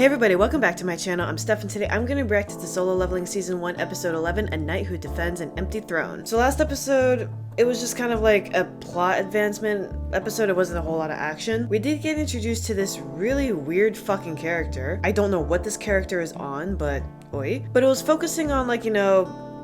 Hey everybody, welcome back to my channel. I'm Steph and today I'm going to react to Solo Leveling Season 1 Episode 11, A Knight Who Defends an Empty Throne. So last episode, it was just kind of like a plot advancement episode. It wasn't a whole lot of action. We did get introduced to this really weird fucking character. I don't know what this character is on, but oi. But it was focusing on like,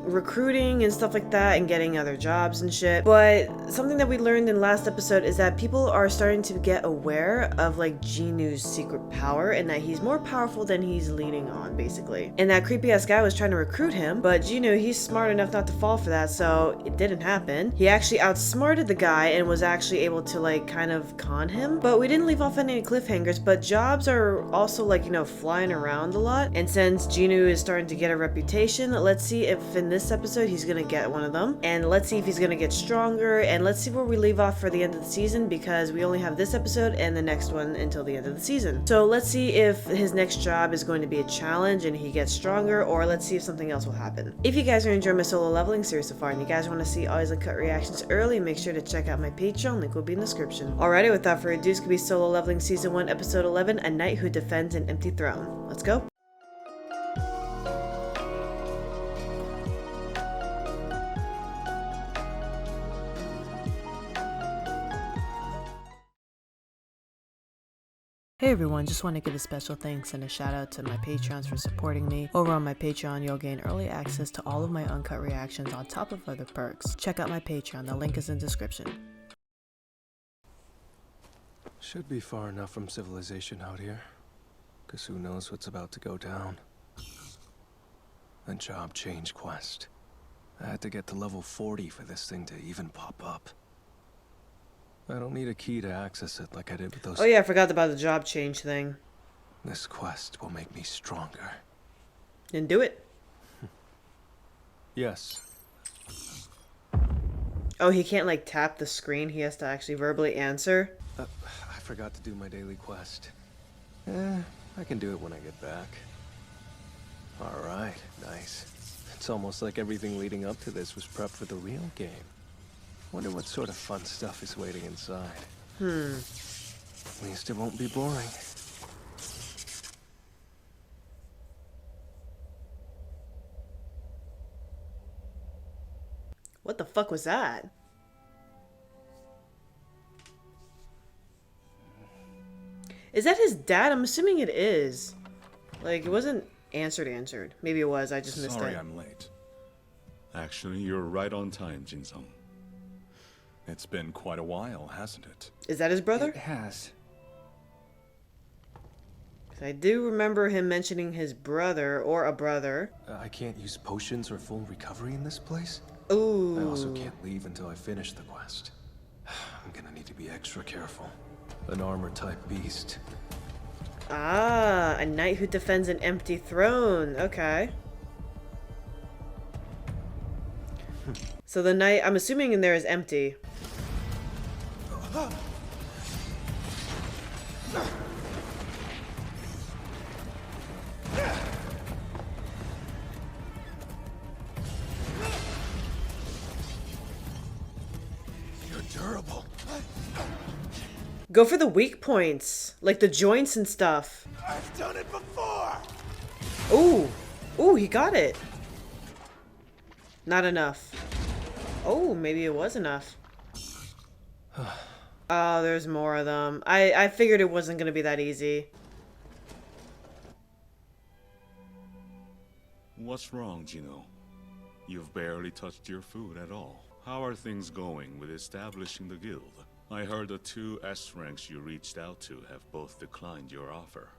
recruiting and stuff like that and getting other jobs and shit. But something that we learned in last episode is that people are starting to get aware of like Jinwoo's secret power and that he's more powerful than he's leaning on, basically. And that creepy ass guy was trying to recruit him, but Jinwoo, he's smart enough not to fall for that, so it didn't happen. He actually outsmarted the guy and was actually able to like kind of con him. But we didn't leave off any cliffhangers, but jobs are also like, flying around a lot. And since Jinwoo is starting to get a reputation, let's see if in this episode he's gonna get one of them, and let's see if he's gonna get stronger, and let's see where we leave off for the end of the season, because we only have this episode and the next one until the end of the season. So let's see if his next job is going to be a challenge and he gets stronger, or let's see if something else will happen. If you guys are enjoying my solo leveling series so far and you guys want to see always uncut reactions early, make sure to check out my Patreon, link will be in the description. Alrighty, without further ado, this could be Solo Leveling Season 1 Episode 11, A Knight Who Defends an Empty Throne. Let's go. Hey everyone, just want to give a special thanks and a shout out to my Patreons for supporting me. Over on my Patreon, you'll gain early access to all of my uncut reactions on top of other perks. Check out my Patreon, the link is in the description. Should be far enough from civilization out here, cause who knows what's about to go down. A job change quest. I had to get to level 40 for this thing to even pop up. I don't need a key to access it like I did with those. Oh yeah, I forgot about the job change thing. This quest will make me stronger. Then do it. Yes. Oh, he can't like tap the screen, he has to actually verbally answer. I forgot to do my daily quest. I can do it when I get back. Alright, nice. It's almost like everything leading up to this was prepped for the real game. Wonder what sort of fun stuff is waiting inside. At least it won't be boring. What the fuck was that? Is that his dad? I'm assuming it is. Like, it wasn't answered. Maybe it was, I just missed it. Sorry I'm late. Actually, you're right on time, Jin-sung. It's been quite a while, hasn't it? Is that his brother? It has. I do remember him mentioning his brother, or a brother. I can't use potions or full recovery in this place? Ooh. I also can't leave until I finish the quest. I'm gonna need to be extra careful. An armor-type beast. Ah, a knight who defends an empty throne. Okay. So the knight, I'm assuming in there is empty. You're durable. Go for the weak points, like the joints and stuff. I've done it before! Ooh. Ooh, he got it. Not enough. Oh, maybe it was enough. Oh, there's more of them. I figured it wasn't gonna be that easy. What's wrong, Jinwoo? You've barely touched your food at all. How are things going with establishing the guild? I heard the 2 S ranks you reached out to have both declined your offer.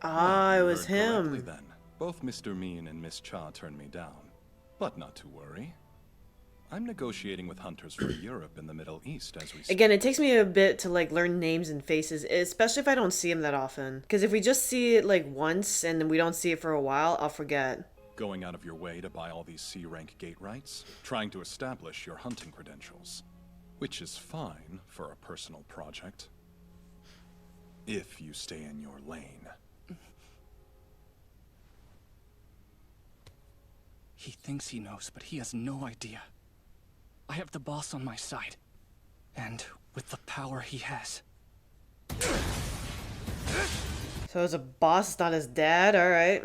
Ah, it was Heard correctly him. then. Both Mr. Mean and Miss Cha turned me down. But not to worry. I'm negotiating with hunters for Europe and the Middle East as we speak. Again, it takes me a bit to like learn names and faces, especially if I don't see them that often. Because if we just see it like once and then we don't see it for a while, I'll forget. Going out of your way to buy all these C-rank gate rights, trying to establish your hunting credentials. Which is fine for a personal project. If you stay in your lane. He thinks he knows, but he has no idea. I have the boss on my side. And with the power he has, So it's a boss, not his dad. All right.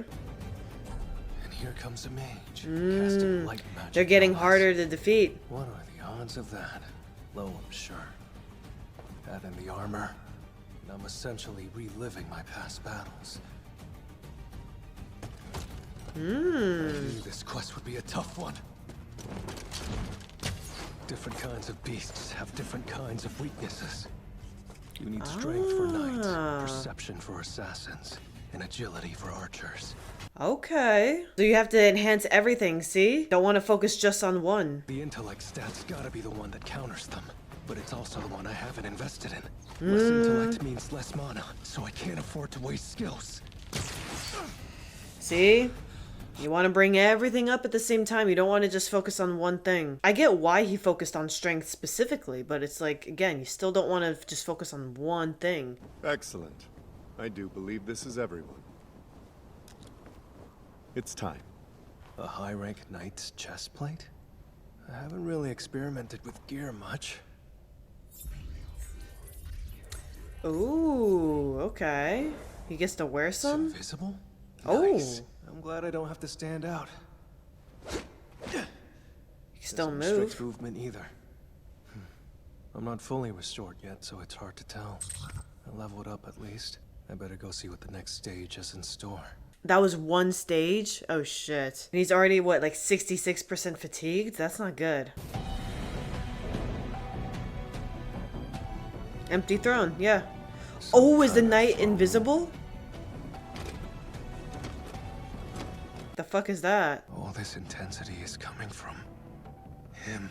And here comes a mage, casting light magic. They're getting on us. harder to defeat. What are the odds of that? Low, I'm sure. Add in the armor, and I'm essentially reliving my past battles. I knew this quest would be a tough one. Different kinds of beasts have different kinds of weaknesses. You need strength for knights, perception for assassins, and agility for archers. Okay. So you have to enhance everything, see? Don't want to focus just on one. The intellect stat's gotta be the one that counters them, but it's also the one I haven't invested in. Less intellect means less mana, so I can't afford to waste skills. See? You want to bring everything up at the same time. You don't want to just focus on one thing. I get why he focused on strength specifically, but it's like, again, you still don't want to just focus on one thing. Excellent. I do believe this is everyone. It's time. A high-rank knight's chest plate? I haven't really experimented with gear much. Ooh, okay. He gets to wear It's some? invisible? Oh. Nice. I'm glad I don't have to stand out. He can still Doesn't move. restrict movement either. I'm not fully restored yet, so it's hard to tell. I leveled up at least. I better go see what the next stage is in store. That was one stage? Oh shit. And he's already, what, like 66% fatigued? That's not good. Empty throne, yeah. Oh, is the knight invisible? The fuck is that? All this intensity is coming from him.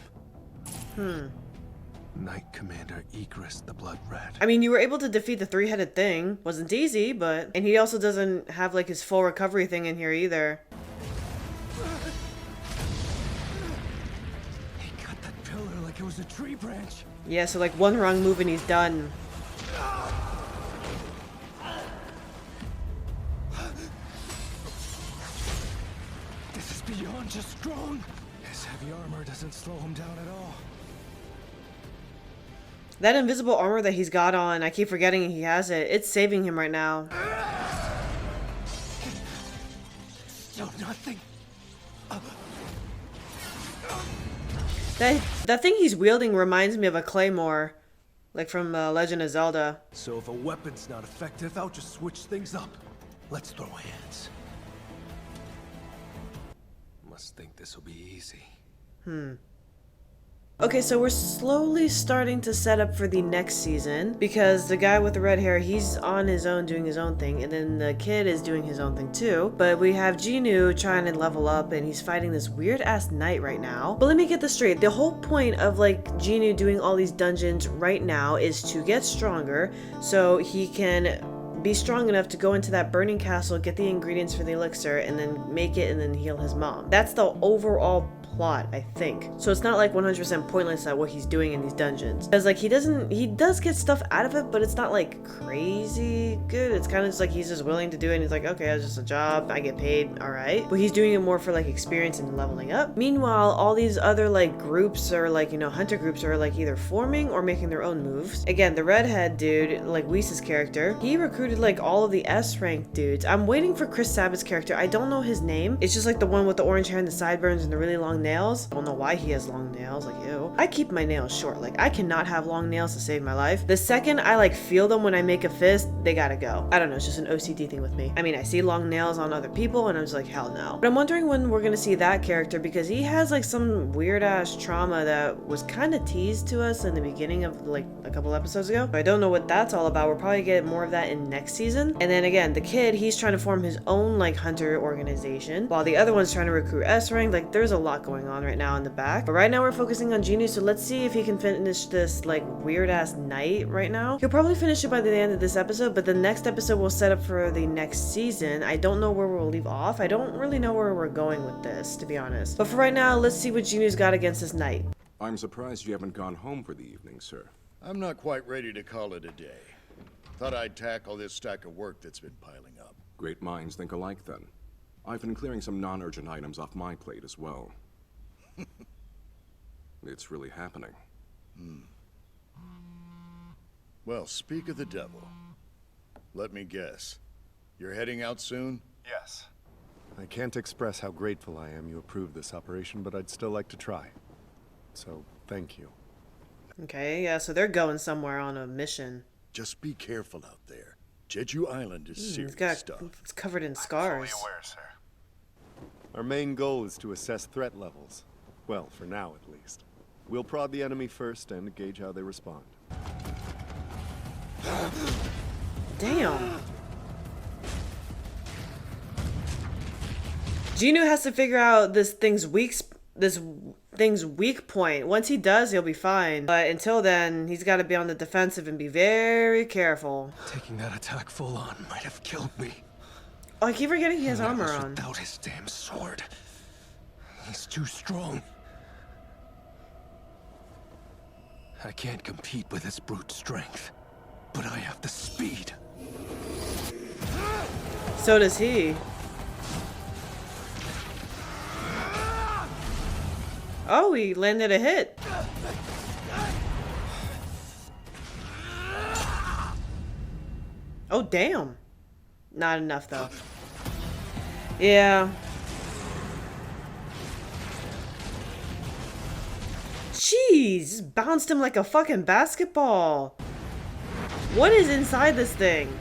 Knight Commander Igris the Blood Red. I mean, you were able to defeat the three-headed thing. Wasn't easy, but... And he also doesn't have, like, his full recovery thing in here either. He cut that pillar like it was a tree branch. Yeah, so, like, one wrong move and he's done. This is beyond just strong. His heavy armor doesn't slow him down at all. That invisible armor that he's got on, I keep forgetting he has it. It's saving him right now. No, nothing. That thing he's wielding reminds me of a claymore. Like from Legend of Zelda. So if a weapon's not effective, I'll just switch things up. Let's throw hands. Must think this will be easy. Okay, so we're slowly starting to set up for the next season because the guy with the red hair, he's on his own doing his own thing, and then the kid is doing his own thing too. But we have Jinwoo trying to level up, and he's fighting this weird ass knight right now. But let me get this straight. The whole point of like Jinwoo doing all these dungeons right now is to get stronger so he can be strong enough to go into that burning castle, get the ingredients for the elixir, and then make it and then heal his mom. That's the overall plot, I think. So it's not like 100% pointless at what he's doing in these dungeons. Because like he does get stuff out of it, but it's not like crazy good. It's kind of just like he's just willing to do it and he's like, okay, it's just a job, I get paid, alright. But he's doing it more for like experience and leveling up. Meanwhile, all these other like groups or like, you know, hunter groups are like either forming or making their own moves. Again, the redhead dude, like Whis' character, he recruited like all of the S-rank dudes. I'm waiting for Chris Sabat's character. I don't know his name. It's just like the one with the orange hair and the sideburns and the really long nails. I don't know why he has long nails, like ew. I keep my nails short, like I cannot have long nails to save my life. The second I like feel them when I make a fist, they gotta go. I don't know, it's just an OCD thing with me. I mean, I see long nails on other people and I'm just like, hell no. But I'm wondering when we're gonna see that character because he has like some weird ass trauma that was kind of teased to us in the beginning of like a couple episodes ago. But I don't know what that's all about. We'll probably get more of that in next season. And then again, the kid, he's trying to form his own like hunter organization while the other one's trying to recruit S-rank. Like there's a lot going on right now in the back. But right now we're focusing on Jinwoo, so let's see if he can finish this like weird ass night right now. He'll probably finish it by the end of this episode, but the next episode will set up for the next season. I don't know where we'll leave off. I don't really know where we're going with this, to be honest. But for right now, let's see what Jinwoo's got against this knight. I'm surprised you haven't gone home for the evening, sir. I'm not quite ready to call it a day. Thought I'd tackle this stack of work that's been piling up. Great minds think alike, then. I've been clearing some non-urgent items off my plate as well. It's really happening. Well, speak of the devil. Let me guess. You're heading out soon? Yes. I can't express how grateful I am you approved this operation, but I'd still like to try. So, thank you. Okay, yeah, so they're going somewhere on a mission. Just be careful out there. Jeju Island is serious stuff. It's covered in scars. sir. Our main goal is to assess threat levels. Well, for now at least. We'll prod the enemy first and gauge how they respond. Damn. Jinwoo has to figure out this thing's weak point. Once he does, he'll be fine. But until then, he's got to be on the defensive and be very careful. Taking that attack full on might have killed me. Oh, I keep forgetting he has And that armor was on. without his damn sword. He's too strong. I can't compete with his brute strength, but I have the speed. So does he. Oh, he landed a hit. Oh, damn. Not enough, though. Yeah. Jeez, just bounced him like a fucking basketball. What is inside this thing?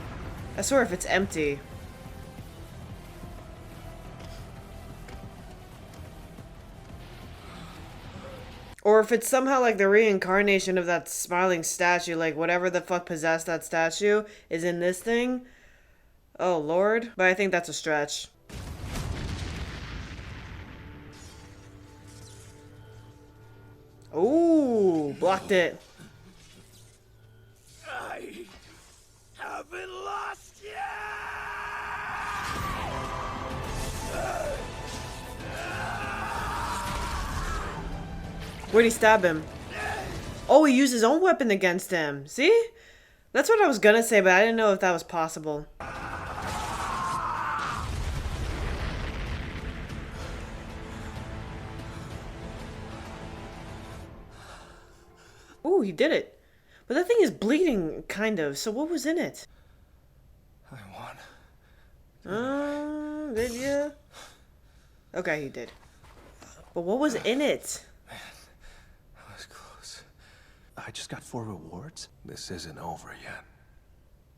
I swear if it's empty. Or if it's somehow like the reincarnation of that smiling statue, like whatever the fuck possessed that statue is in this thing. Oh lord. But I think that's a stretch. Ooh, blocked it. I haven't lost yet! Where'd he stab him? Oh, he used his own weapon against him. See? That's what I was gonna say, but I didn't know if that was possible. Ooh, he did it. But that thing is bleeding, kind of. So what was in it? I won. Did you? Okay, he did. But what was in it? That was close. I just got 4 rewards. This isn't over yet.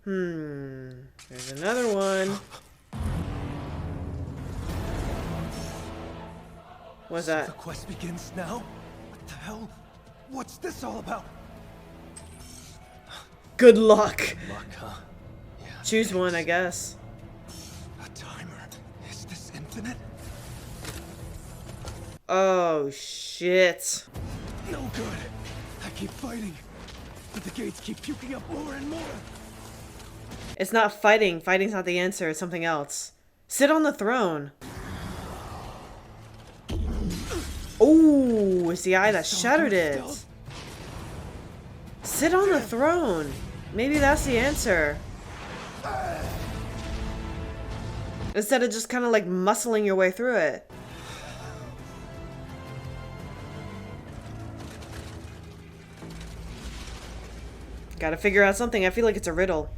There's another one. What's So that? the quest begins now? What the hell? What's this all about? Good luck. Luck, huh? Yeah. Choose one, I guess. A timer. Is this infinite? Oh, shit. No good. I keep fighting, but the gates keep puking up more and more. It's not fighting. Fighting's not the answer. It's something else. Sit on the throne. Ooh, it's the eye that shattered it. Sit on the throne. Maybe that's the answer. Instead of just kind of like muscling your way through it. Gotta figure out something. I feel like it's a riddle.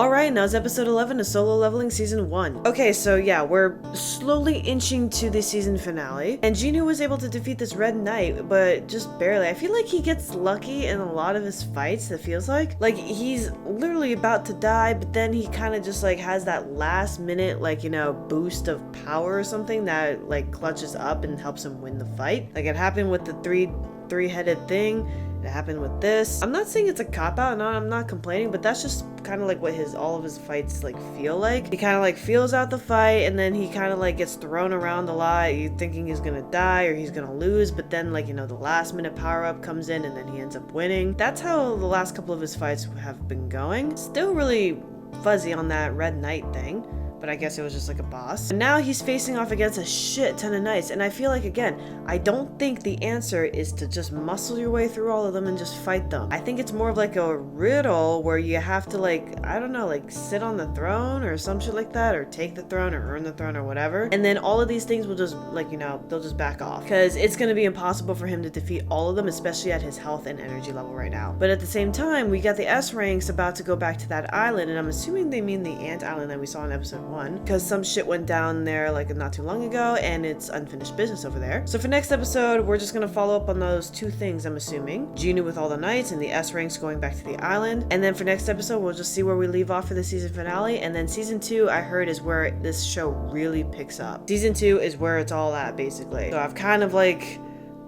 Alright, now it's episode 11 of Solo Leveling Season 1. Okay, so yeah, we're slowly inching to the season finale, and Jinwoo was able to defeat this Red Knight, but just barely. I feel like he gets lucky in a lot of his fights, it feels like. Like, he's literally about to die, but then he kind of just like has that last minute, like, you know, boost of power or something that like clutches up and helps him win the fight. Like, it happened with the three-headed thing. It happened with this. I'm not saying it's a cop-out, no, I'm not complaining, but that's just kind of like what all of his fights like feel like. He kind of like feels out the fight, and then he kind of like gets thrown around a lot, you thinking he's gonna die or he's gonna lose, but then like, you know, the last minute power-up comes in and then he ends up winning. That's how the last couple of his fights have been going. Still really fuzzy on that Red Knight thing. but I guess it was just like a boss. And now he's facing off against a shit ton of knights, and I feel like, again, I don't think the answer is to just muscle your way through all of them and just fight them. I think it's more of like a riddle where you have to, like, I don't know, like sit on the throne or some shit like that, or take the throne or earn the throne or whatever, and then all of these things will just, like, you know, they'll just back off, because it's going to be impossible for him to defeat all of them, especially at his health and energy level right now. But at the same time, we got the S ranks about to go back to that island, and I'm assuming they mean the ant island that we saw in episode 1, because some shit went down there like not too long ago, and it's unfinished business over there. So for next episode, we're just gonna follow up on those 2 things, I'm assuming. Jinwoo with all the knights and the S ranks going back to the island. And then for next episode, we'll just see where we leave off for the season finale. And then season 2, I heard, is where this show really picks up. Season 2 is where it's all at, basically. So I've kind of like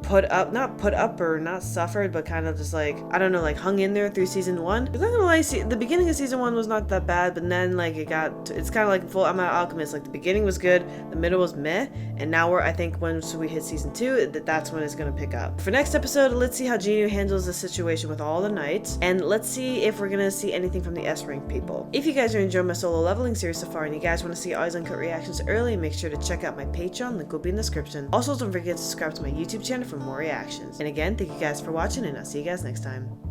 not suffered, but kind of just like, I don't know, like hung in there through season 1. I'm not gonna lie, the beginning of season 1 was not that bad, but then like it's kind of like full I'm an alchemist. Like the beginning was good, the middle was meh, and now I think once we hit season 2, that's when it's gonna pick up. For next episode, let's see how Jinwoo handles the situation with all the knights, and let's see if we're gonna see anything from the S rank people. If you guys are enjoying my solo leveling series so far, and you guys want to see all these uncut reactions early, make sure to check out my Patreon, link will be in the description. Also, don't forget to subscribe to my YouTube channel for more reactions. And again, thank you guys for watching, and I'll see you guys next time.